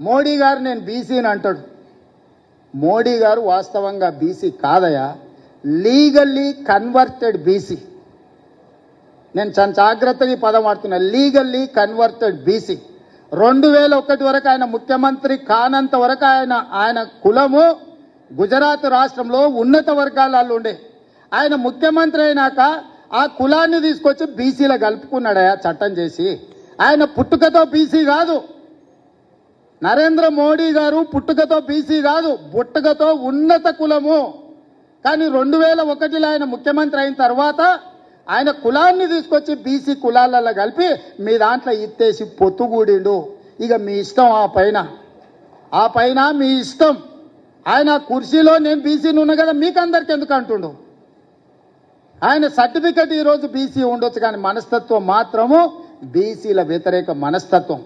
మోడీ గారు నేను బీసీని అంటాడు. మోడీ గారు వాస్తవంగా బీసీ కాదయా, లీగల్లీ కన్వర్టెడ్ బీసీ. నేను చాలా జాగ్రత్తగా ఈ పదం వాడుతున్నా, లీగల్లీ కన్వర్టెడ్ బీసీ. 2001 వరకు ఆయన ముఖ్యమంత్రి కానంత వరకు ఆయన కులము గుజరాత్ రాష్ట్రంలో ఉన్నత వర్గాలలో ఉండే. ఆయన ముఖ్యమంత్రి అయినాక ఆ కులాన్ని తీసుకొచ్చి బీసీలో కలుపుకున్నాడయా చట్టం చేసి. ఆయన పుట్టుకతో బీసీ కాదు, నరేంద్ర మోడీ గారు పుట్టుకతో బీసీ కాదు, పుట్టుకతో ఉన్నత కులము. కానీ 2001లో ఆయన ముఖ్యమంత్రి అయిన తర్వాత ఆయన కులాన్ని తీసుకొచ్చి బీసీ కులాలలో కలిపి మీ దాంట్లో ఇత్తేసి పొత్తుగూడిండు. ఇక మీ ఇష్టం, ఆ పైన మీ ఇష్టం. ఆయన కుర్చీలో నేను బీసీని ఉన్నా కదా మీకు అందరికి ఎందుకు అంటుండు. ఆయన సర్టిఫికెట్ ఈరోజు బీసీ ఉండొచ్చు, కానీ మనస్తత్వం మాత్రము బీసీల వ్యతిరేక మనస్తత్వం.